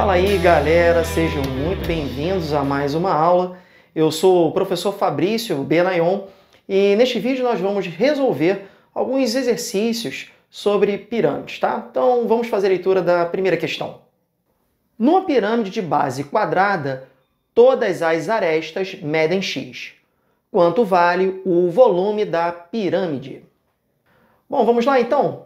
Fala aí, galera, sejam muito bem-vindos a mais uma aula. Eu sou o professor Fabrício Benayon e neste vídeo nós vamos resolver alguns exercícios sobre pirâmides, tá? Então vamos fazer a leitura da primeira questão. Numa pirâmide de base quadrada, todas as arestas medem x. Quanto vale o volume da pirâmide? Bom, vamos lá então?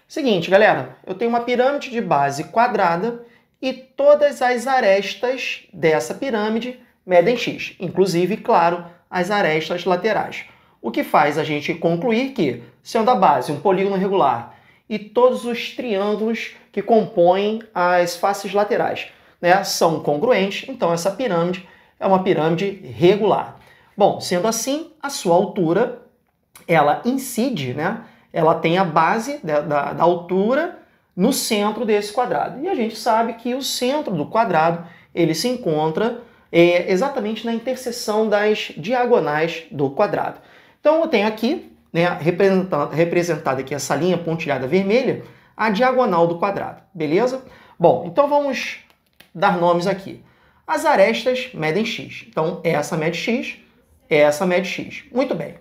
Seguinte, galera, eu tenho uma pirâmide de base quadrada e todas as arestas dessa pirâmide medem x, inclusive, claro, as arestas laterais. O que faz a gente concluir que, sendo a base um polígono regular e todos os triângulos que compõem as faces laterais, né, são congruentes, então essa pirâmide é uma pirâmide regular. Bom, sendo assim, a sua altura, ela incide, né? Ela tem a base da altura no centro desse quadrado. E a gente sabe que o centro do quadrado ele se encontra exatamente na interseção das diagonais do quadrado. Então eu tenho aqui, né, representada aqui essa linha pontilhada vermelha, a diagonal do quadrado, beleza? Bom, então vamos dar nomes aqui. As arestas medem x. Então essa mede x, essa mede x. Muito bem.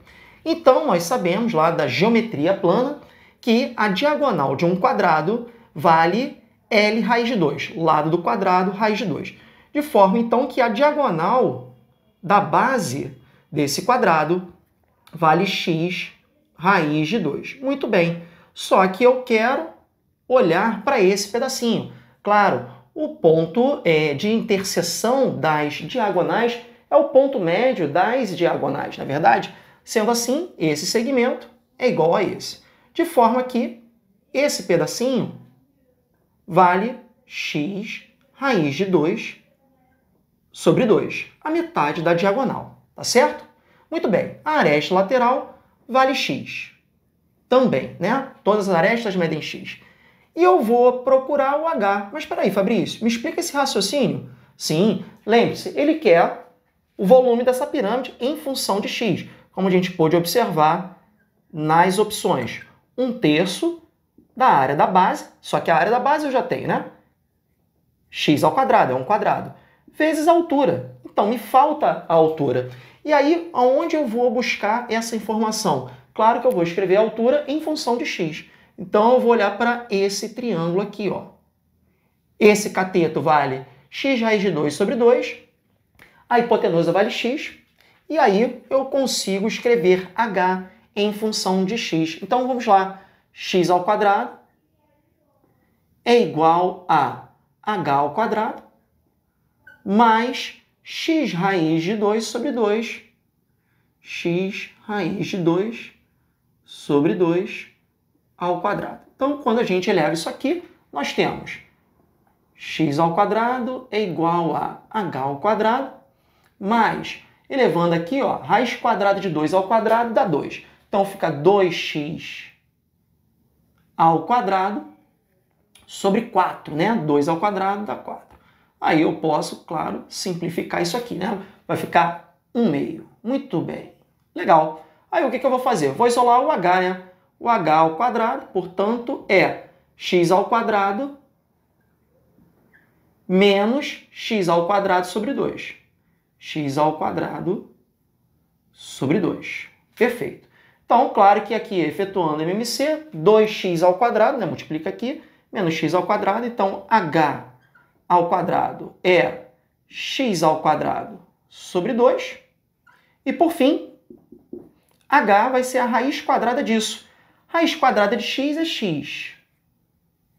Então, nós sabemos lá da geometria plana que a diagonal de um quadrado vale L raiz de 2, lado do quadrado, raiz de 2. De forma, então, que a diagonal da base desse quadrado vale x raiz de 2. Muito bem, só que eu quero olhar para esse pedacinho. Claro, o ponto de interseção das diagonais é o ponto médio das diagonais, na verdade. Sendo assim, esse segmento é igual a esse. De forma que esse pedacinho vale x raiz de 2 sobre 2, a metade da diagonal, tá certo? Muito bem, a aresta lateral vale x. Também, né? Todas as arestas medem x. E eu vou procurar o h. Mas espera aí, Fabrício, me explica esse raciocínio? Sim, lembre-se, ele quer o volume dessa pirâmide em função de x. Como a gente pôde observar nas opções. 1/3 da área da base, só que a área da base eu já tenho, né? X ao quadrado, é um quadrado, vezes a altura. Então, me falta a altura. E aí, aonde eu vou buscar essa informação? Claro que eu vou escrever a altura em função de x. Então, eu vou olhar para esse triângulo aqui, ó. Esse cateto vale x raiz de 2 sobre 2, a hipotenusa vale x, e aí eu consigo escrever h em função de x. Então vamos lá. X ao quadrado é igual a h ao quadrado mais x raiz de 2 sobre 2. X raiz de 2 sobre 2 ao quadrado. Então, quando a gente eleva isso aqui, nós temos x ao quadrado é igual a h ao quadrado mais... Elevando aqui, ó, raiz quadrada de 2 ao quadrado dá 2. Então, fica 2x ao quadrado sobre 4, né? 2 ao quadrado dá 4. Aí eu posso, claro, simplificar isso aqui, né? Vai ficar 1/2. Muito bem. Legal. Aí o que eu vou fazer? Vou isolar o h, né? O h ao quadrado, portanto, é x ao quadrado menos x ao quadrado sobre 2. X ao quadrado sobre 2. Perfeito. Então, claro que aqui, efetuando MMC, 2x ao quadrado, né? Multiplica aqui, menos x ao quadrado. Então, h ao quadrado é x ao quadrado sobre 2. E, por fim, h vai ser a raiz quadrada disso. Raiz quadrada de x é x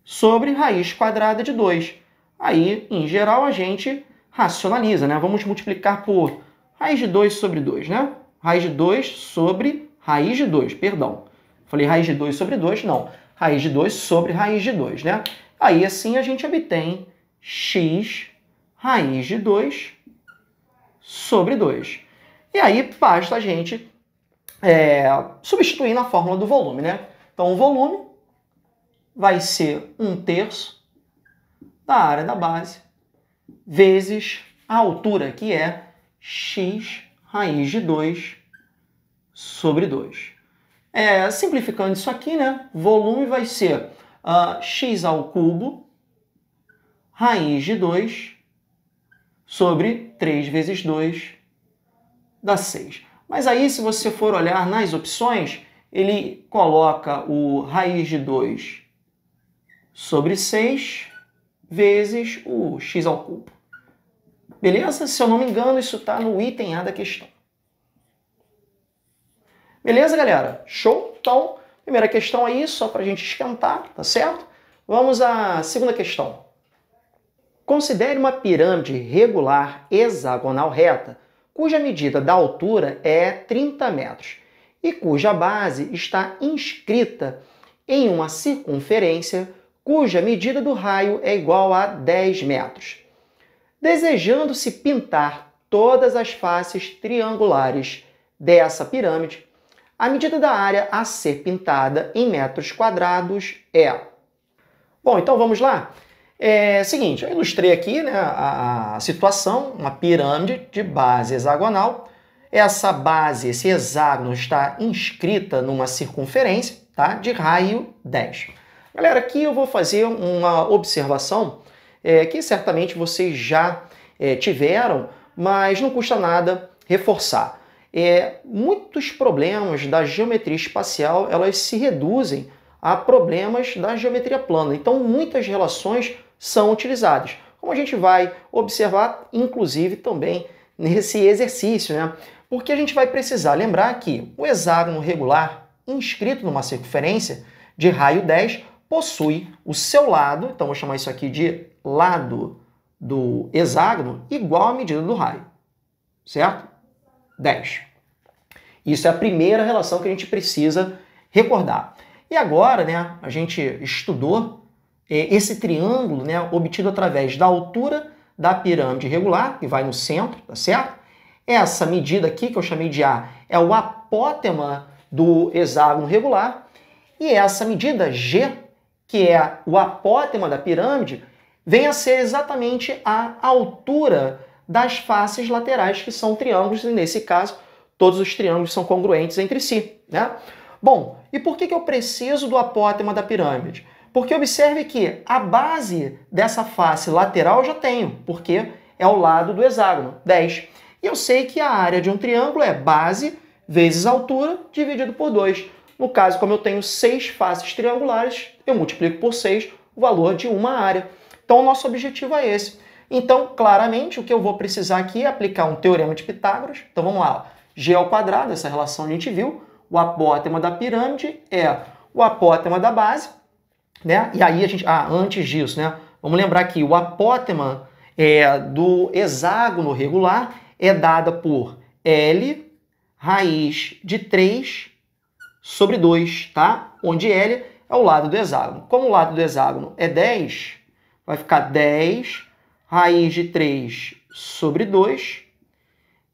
sobre raiz quadrada de 2. Aí, em geral, a gente racionaliza, né? Vamos multiplicar por raiz de 2 sobre 2, né? Raiz de 2 sobre raiz de 2, perdão. Falei raiz de 2 sobre 2, não. Raiz de 2 sobre raiz de 2, né? Aí, assim, a gente obtém x raiz de 2 sobre 2. E aí, basta a gente substituir na fórmula do volume, né? Então, o volume vai ser 1/3 da área da base vezes a altura, que é x raiz de 2 sobre 2. Simplificando isso aqui, né? Volume vai ser x ao cubo raiz de 2 sobre 3 vezes 2 dá 6. Mas aí, se você for olhar nas opções, ele coloca o raiz de 2 sobre 6 vezes o x ao cubo. Beleza? Se eu não me engano, isso está no item A da questão. Beleza, galera? Show? Então, primeira questão aí, só para a gente esquentar, tá certo? Vamos à segunda questão. Considere uma pirâmide regular hexagonal reta, cuja medida da altura é 30 metros e cuja base está inscrita em uma circunferência cuja medida do raio é igual a 10 metros. Desejando-se pintar todas as faces triangulares dessa pirâmide, a medida da área a ser pintada em metros quadrados é... Bom, então vamos lá? Seguinte, eu ilustrei aqui, né, a situação, uma pirâmide de base hexagonal. Essa base, esse hexágono, está inscrita numa circunferência, tá, de raio 10. Galera, aqui eu vou fazer uma observação que certamente vocês já tiveram, mas não custa nada reforçar. Muitos problemas da geometria espacial, elas se reduzem a problemas da geometria plana. Então, muitas relações são utilizadas, como a gente vai observar, inclusive, também nesse exercício, né? Porque a gente vai precisar lembrar que o hexágono regular inscrito numa circunferência de raio 10 possui o seu lado, então vou chamar isso aqui de lado do hexágono, igual à medida do raio, certo? 10. Isso é a primeira relação que a gente precisa recordar. E agora, né, a gente estudou esse triângulo, né, obtido através da altura da pirâmide regular, que vai no centro, tá certo? Essa medida aqui, que eu chamei de A, é o apótema do hexágono regular, e essa medida G, que é o apótema da pirâmide, vem a ser exatamente a altura das faces laterais, que são triângulos, e nesse caso, todos os triângulos são congruentes entre si, né? Bom, e por que eu preciso do apótema da pirâmide? Porque observe que a base dessa face lateral eu já tenho, porque é o lado do hexágono, 10. E eu sei que a área de um triângulo é base vezes altura dividido por 2. No caso, como eu tenho 6 faces triangulares, eu multiplico por 6 o valor de uma área. Então, o nosso objetivo é esse. Então, claramente, o que eu vou precisar aqui é aplicar um teorema de Pitágoras. Então, vamos lá. G ao quadrado, essa relação a gente viu. O apótema da pirâmide é o apótema da base, né? E aí a gente... antes disso, né? Vamos lembrar que o apótema do hexágono regular é dada por L raiz de 3 sobre 2, tá? Onde L é o lado do hexágono. Como o lado do hexágono é 10, vai ficar 10 raiz de 3 sobre 2,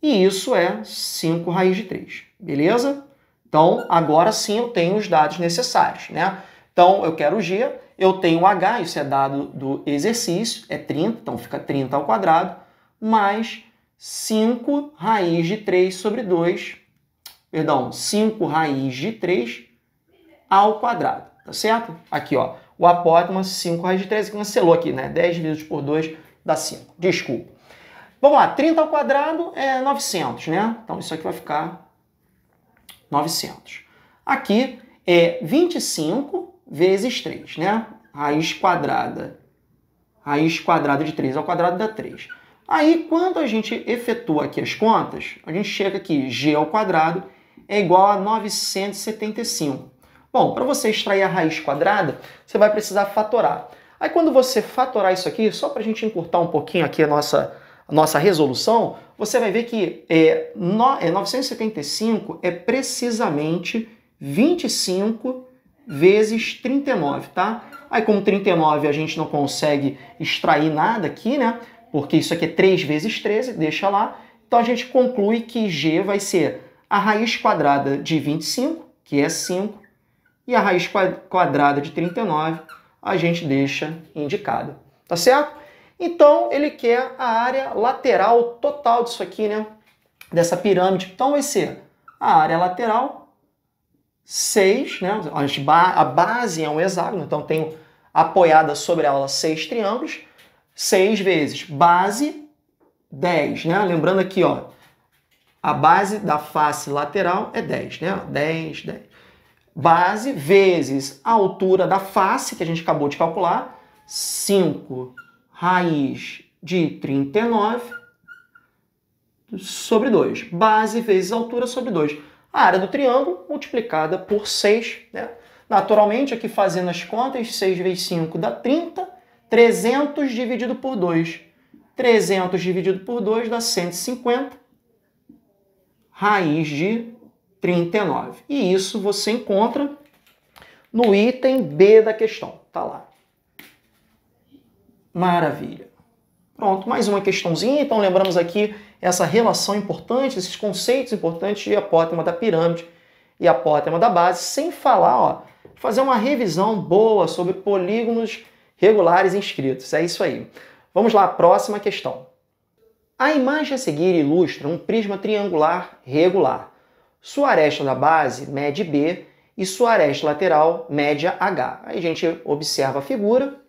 e isso é 5 raiz de 3, beleza? Então, agora sim eu tenho os dados necessários, né? Então, eu quero o G, eu tenho o H, isso é dado do exercício, é 30, então fica 30 ao quadrado, mais 5 raiz de 3 sobre 2, 5 raiz de 3 ao quadrado, tá certo? Aqui, ó, o apótema 5 raiz de 3, que cancelou aqui, né? 10 divididos por 2 dá 5, desculpa. Vamos lá, 30 ao quadrado é 900, né? Então, isso aqui vai ficar 900. Aqui é 25 vezes 3, né? Raiz quadrada de 3 ao quadrado dá 3. Aí, quando a gente efetua aqui as contas, a gente chega aqui, G ao quadrado é igual a 975. Bom, para você extrair a raiz quadrada, você vai precisar fatorar. Aí, quando você fatorar isso aqui, só para a gente encurtar um pouquinho aqui a nossa resolução, você vai ver que 975 é precisamente 25 vezes 39, tá? Aí, como 39 a gente não consegue extrair nada aqui, né? Porque isso aqui é 3 vezes 13, deixa lá. Então, a gente conclui que G vai ser a raiz quadrada de 25, que é 5, e a raiz quadrada de 39 a gente deixa indicada, tá certo? Então, ele quer a área lateral total disso aqui, né? Dessa pirâmide. Então, vai ser a área lateral 6, né? A base é um hexágono, então tenho apoiada sobre ela 6 triângulos, 6 vezes base 10, né? Lembrando aqui, ó, a base da face lateral é 10, né? 10, 10. Base vezes a altura da face, que a gente acabou de calcular, 5 raiz de 39 sobre 2. Base vezes altura sobre 2. A área do triângulo multiplicada por 6, né? Naturalmente, aqui fazendo as contas, 6 vezes 5 dá 30, 300 dividido por 2. 300 dividido por 2 dá 150, raiz de 39. E isso você encontra no item B da questão. Tá lá. Maravilha. Pronto, mais uma questãozinha. Então lembramos aqui essa relação importante, esses conceitos importantes de apótema da pirâmide e apótema da base, sem falar, ó, fazer uma revisão boa sobre polígonos regulares inscritos. É isso aí. Vamos lá, próxima questão. A imagem a seguir ilustra um prisma triangular regular. Sua aresta da base mede B e sua aresta lateral média H. Aí a gente observa a figura.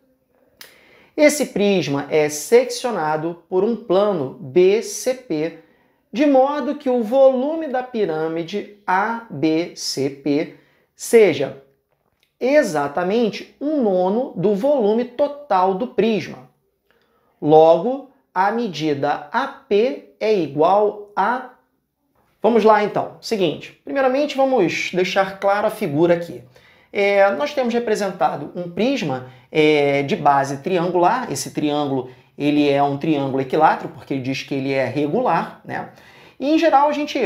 Esse prisma é seccionado por um plano BCP, de modo que o volume da pirâmide ABCP seja exatamente 1/9 do volume total do prisma. Logo, a medida AP é igual a... Vamos lá então. Seguinte, primeiramente vamos deixar clara a figura aqui. Nós temos representado um prisma de base triangular. Esse triângulo ele é um triângulo equilátero, porque ele diz que ele é regular, né? E em geral a gente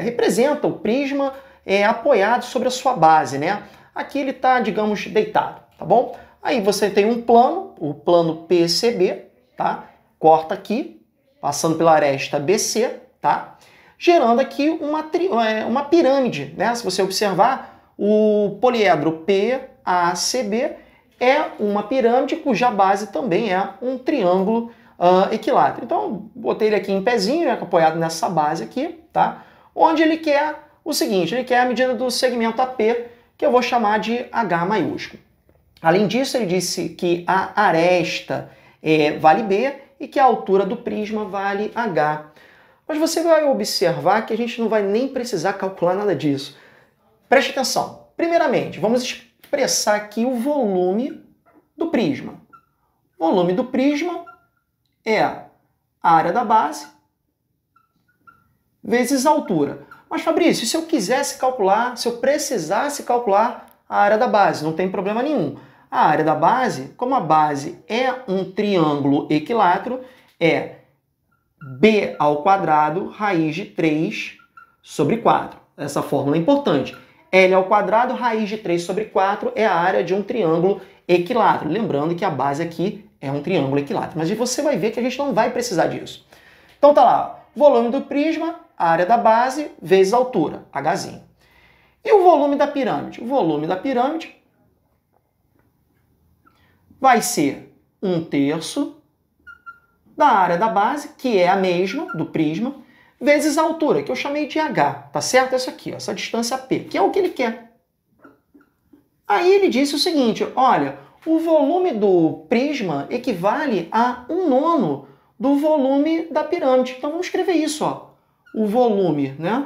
representa o prisma apoiado sobre a sua base, né? Aqui ele está, digamos, deitado, tá bom? Aí você tem um plano, o plano PCB, tá? Corta aqui, passando pela aresta BC, tá? Gerando aqui uma pirâmide, né? Se você observar, o poliedro PACB é uma pirâmide cuja base também é um triângulo equilátero. Então, botei ele aqui em pezinho, né, apoiado nessa base aqui, tá? Onde ele quer o seguinte, ele quer a medida do segmento AP, que eu vou chamar de H maiúsculo. Além disso, ele disse que a aresta vale B e que a altura do prisma vale H. Mas você vai observar que a gente não vai nem precisar calcular nada disso. Preste atenção. Primeiramente, vamos expressar aqui o volume do prisma. O volume do prisma é a área da base vezes a altura. Mas, Fabrício, se eu quisesse calcular, se eu precisasse calcular a área da base, não tem problema nenhum. A área da base, como a base é um triângulo equilátero, é B ao quadrado raiz de 3 sobre 4. Essa fórmula é importante. L ao quadrado raiz de 3 sobre 4 é a área de um triângulo equilátero. Lembrando que a base aqui é um triângulo equilátero. Mas você vai ver que a gente não vai precisar disso. Então tá lá, volume do prisma, área da base vezes a altura, Hzinho. E o volume da pirâmide? O volume da pirâmide vai ser 1/3 da área da base, que é a mesma do prisma, vezes a altura, que eu chamei de H, tá certo? Essa aqui, ó, essa distância P, que é o que ele quer. Aí ele disse o seguinte, olha, o volume do prisma equivale a 1/9 do volume da pirâmide. Então vamos escrever isso, ó. O volume, né,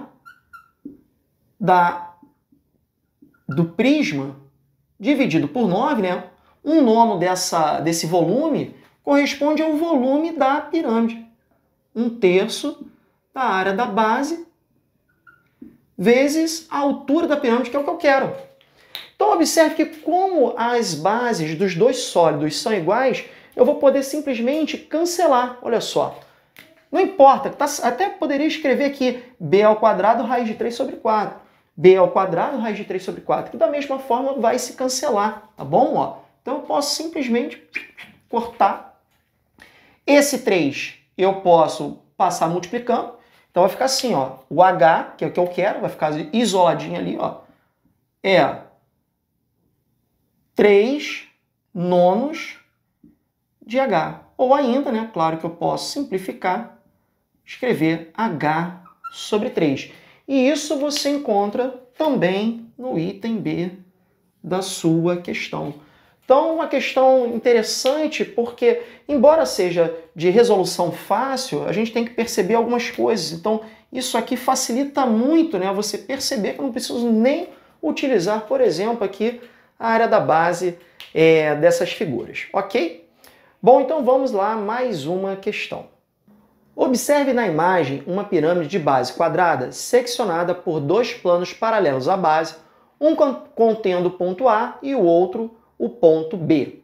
do prisma dividido por 9, né? 1/9 desse volume corresponde ao volume da pirâmide. 1/3 da área da base vezes a altura da pirâmide, que é o que eu quero. Então observe que como as bases dos dois sólidos são iguais, eu vou poder simplesmente cancelar. Olha só. Não importa, até poderia escrever aqui B ao quadrado raiz de 3 sobre 4. B ao quadrado raiz de 3 sobre 4, que da mesma forma vai se cancelar, tá bom? Ó, então eu posso simplesmente cortar. Esse 3 eu posso passar multiplicando. Então vai ficar assim, ó, o H, que é o que eu quero, vai ficar isoladinho ali, ó, é 3/9 de H. Ou ainda, né, claro que eu posso simplificar, escrever H sobre 3. E isso você encontra também no item B da sua questão. Então, uma questão interessante, porque, embora seja de resolução fácil, a gente tem que perceber algumas coisas. Então, isso aqui facilita muito, né, você perceber que eu não preciso nem utilizar, por exemplo, aqui a área da base dessas figuras, ok? Bom, então vamos lá, mais uma questão. Observe na imagem uma pirâmide de base quadrada seccionada por dois planos paralelos à base, um contendo o ponto A e o outro o ponto B.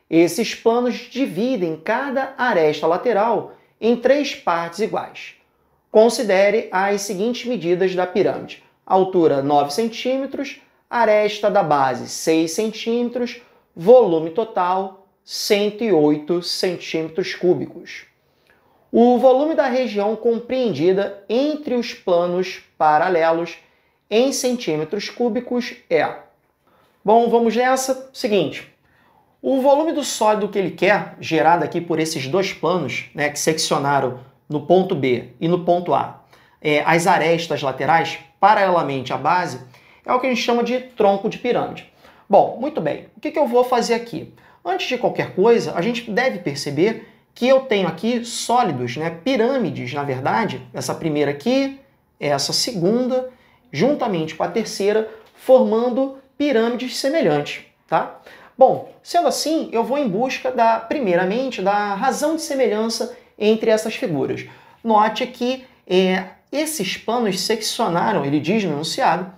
Esses planos dividem cada aresta lateral em 3 partes iguais. Considere as seguintes medidas da pirâmide: altura 9 cm, aresta da base 6 cm, volume total 108 cm3. O volume da região compreendida entre os planos paralelos em centímetros cúbicos é... Bom, vamos nessa. Seguinte, o volume do sólido que ele quer, gerado aqui por esses dois planos, né, que seccionaram no ponto B e no ponto A, as arestas laterais, paralelamente à base, é o que a gente chama de tronco de pirâmide. Bom, muito bem. O que eu vou fazer aqui? Antes de qualquer coisa, a gente deve perceber que eu tenho aqui sólidos, né, pirâmides, na verdade, essa primeira aqui, essa segunda, juntamente com a terceira, formando pirâmides semelhantes, tá? Bom, sendo assim, eu vou em busca, primeiramente, da razão de semelhança entre essas figuras. Note que esses planos seccionaram, ele diz no enunciado,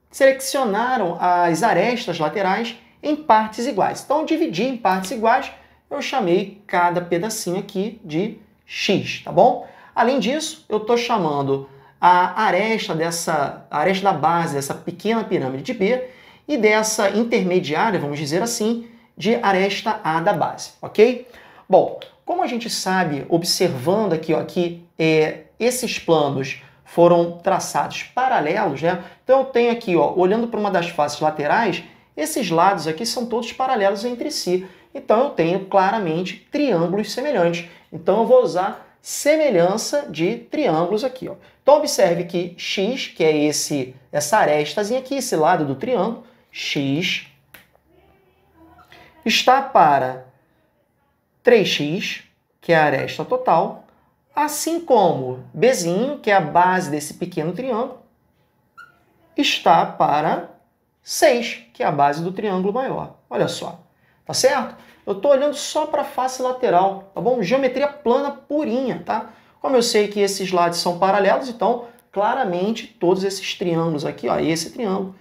selecionaram as arestas laterais em partes iguais. Então, dividi em partes iguais, eu chamei cada pedacinho aqui de X, tá bom? Além disso, eu estou chamando a aresta da base dessa pequena pirâmide de B e dessa intermediária, vamos dizer assim, de aresta A da base, ok? Bom, como a gente sabe, observando aqui, ó, que esses planos foram traçados paralelos, né? Então eu tenho aqui, ó, olhando para uma das faces laterais, esses lados aqui são todos paralelos entre si. Então eu tenho claramente triângulos semelhantes. Então eu vou usar semelhança de triângulos aqui, ó. Então observe que X, que é essa arestazinha aqui, esse lado do triângulo, X está para 3x, que é a aresta total, assim como Bzinho, que é a base desse pequeno triângulo, está para 6, que é a base do triângulo maior. Olha só, tá certo? Eu estou olhando só para a face lateral, tá bom? Geometria plana purinha, tá? Como eu sei que esses lados são paralelos, então, claramente, todos esses triângulos aqui, ó, esse triângulo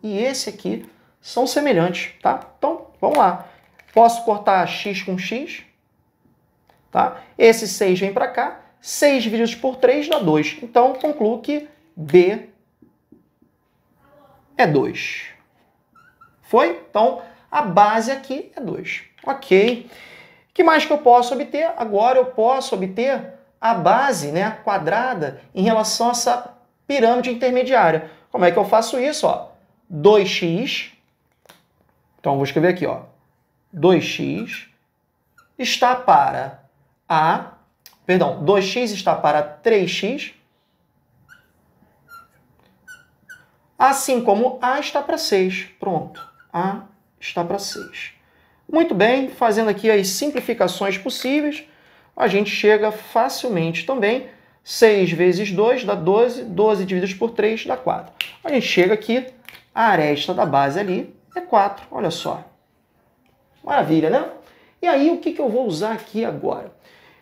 e esse aqui são semelhantes, tá? Então, vamos lá. Posso cortar x com x, tá? Esse 6 vem para cá, 6 divididos por 3 dá 2. Então, concluo que B é 2. Foi? Então, a base aqui é 2. Ok. O que mais que eu posso obter? Agora eu posso obter a base, né, quadrada em relação a essa pirâmide intermediária. Como é que eu faço isso? Ó? 2x, então vou escrever aqui, ó, 2x está para 2x está para 3x, assim como A está para 6. Pronto, A está para 6. Muito bem, fazendo aqui as simplificações possíveis, a gente chega facilmente também. 6 vezes 2 dá 12, 12 divididos por 3 dá 4. A gente chega aqui, a aresta da base ali é 4, olha só. Maravilha, né? E aí, o que eu vou usar aqui agora?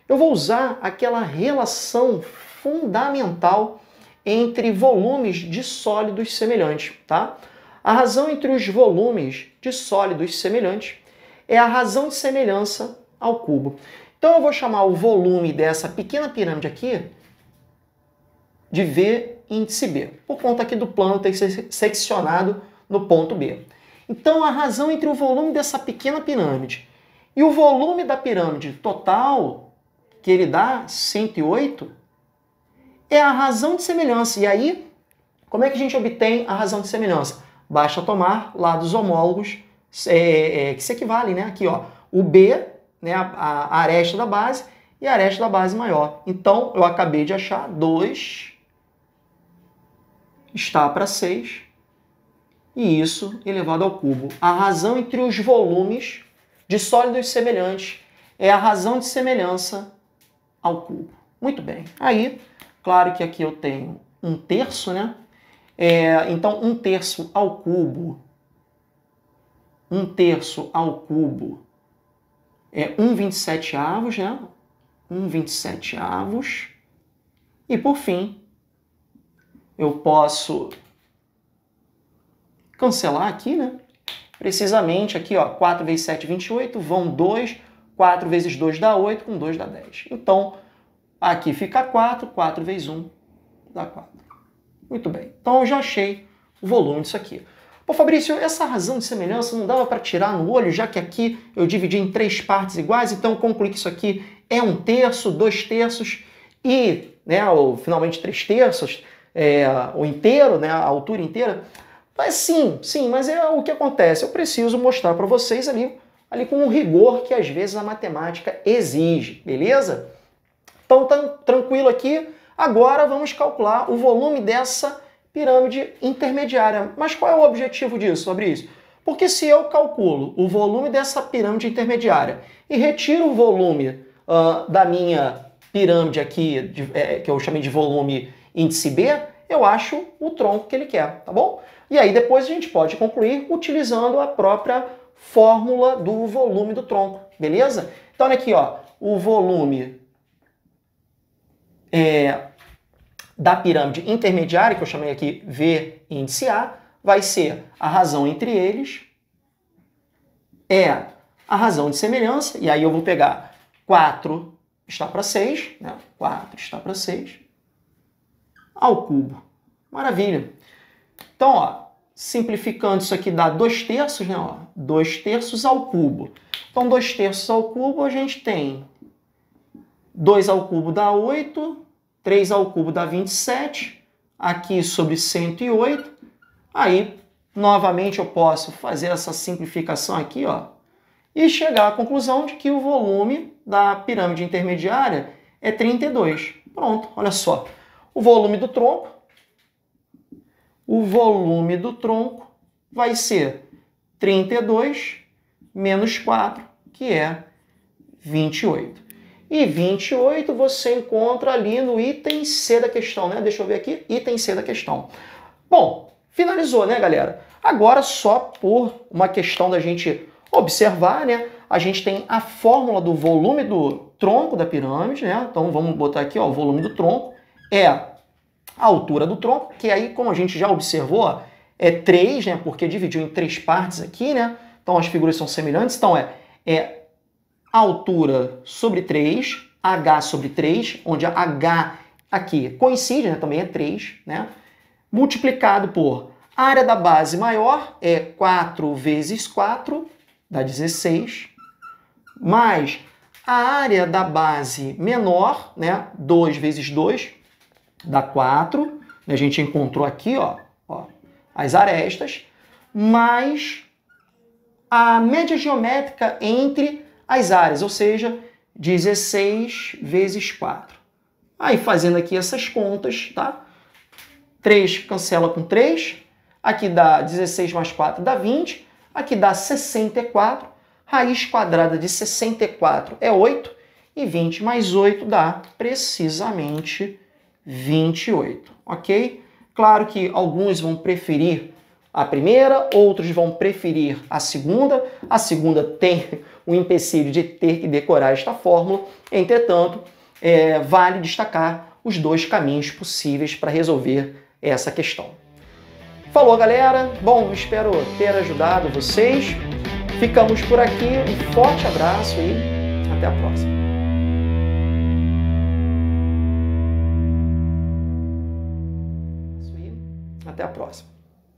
Eu vou usar aquela relação fundamental entre volumes de sólidos semelhantes, tá? A razão entre os volumes de sólidos semelhantes é a razão de semelhança ao cubo. Então eu vou chamar o volume dessa pequena pirâmide aqui de V índice B, por conta aqui do plano ter seccionado no ponto B. Então a razão entre o volume dessa pequena pirâmide e o volume da pirâmide total, que ele dá 108, é a razão de semelhança. E aí, como é que a gente obtém a razão de semelhança? Basta tomar lados homólogos que se equivalem, né? Aqui, ó, o B, né, a aresta da base e a aresta da base maior. Então, eu acabei de achar 2 está para 6 e isso elevado ao cubo. A razão entre os volumes de sólidos semelhantes é a razão de semelhança ao cubo. Muito bem. Aí, claro que aqui eu tenho 1/3, né? Então, 1/3 ao cubo. 1/3 ao cubo é 1/27, né? 1/27. E, por fim, eu posso cancelar aqui, né? Precisamente aqui, ó, 4 vezes 7, 28, vão 2, 4 vezes 2 dá 8, com 2 dá 10. Então, aqui fica 4, 4 vezes 1 dá 4. Muito bem. Então, eu já achei o volume disso aqui. Pô, Fabrício, essa razão de semelhança não dava para tirar no olho, já que aqui eu dividi em 3 partes iguais, então eu concluí que isso aqui é 1/3, 2/3 e, né, ou finalmente 3/3, o inteiro, né, a altura inteira. Mas sim, mas é o que acontece. Eu preciso mostrar para vocês ali com o rigor que às vezes a matemática exige, beleza? Então, tá tranquilo aqui. Agora vamos calcular o volume dessa pirâmide intermediária. Mas qual é o objetivo disso, Fabrício? Porque se eu calculo o volume dessa pirâmide intermediária e retiro o volume da minha pirâmide aqui, que eu chamei de volume índice B, eu acho o tronco que ele quer, tá bom? E aí depois a gente pode concluir utilizando a própria fórmula do volume do tronco, beleza? Então olha aqui, ó, o volume da pirâmide intermediária, que eu chamei aqui V índice A, vai ser a razão entre eles, a razão de semelhança, e aí eu vou pegar 4 está para 6, né? 4 está para 6, ao cubo. Maravilha. Então, ó, simplificando isso aqui dá 2/3, né? 2/3 ao cubo. Então, 2/3 ao cubo a gente tem 2 ao cubo dá 8, 3 ao cubo dá 27, aqui sobre 108. Aí, novamente, eu posso fazer essa simplificação aqui, ó, e chegar à conclusão de que o volume da pirâmide intermediária é 32. Pronto, olha só. O volume do tronco vai ser 32 menos 4, que é 28. E 28 você encontra ali no item C da questão, né? Deixa eu ver aqui, item C da questão. Bom, finalizou, né, galera? Agora, só por uma questão da gente observar, né? A gente tem a fórmula do volume do tronco da pirâmide, né? Então, vamos botar aqui, ó, o volume do tronco é a altura do tronco, que aí, como a gente já observou, é 3, né? Porque dividiu em 3 partes aqui, né? Então, as figuras são semelhantes. Então, é altura sobre 3, H sobre 3, onde a H aqui coincide, né? Também é 3, né? Multiplicado por área da base maior, é 4 vezes 4, dá 16, mais a área da base menor, né? 2 vezes 2, dá 4. A gente encontrou aqui, ó, as arestas, mais a média geométrica entre as áreas, ou seja, 16 vezes 4. Aí, fazendo aqui essas contas, tá? 3 cancela com 3, aqui dá 16 mais 4 dá 20, aqui dá 64, raiz quadrada de 64 é 8, e 20 mais 8 dá precisamente 28, ok? Claro que alguns vão preferir a primeira, outros vão preferir a segunda. A segunda tem o empecilho de ter que decorar esta fórmula, entretanto, vale destacar os 2 caminhos possíveis para resolver essa questão. Falou, galera! Bom, espero ter ajudado vocês. Ficamos por aqui, um forte abraço e até a próxima. Até a próxima.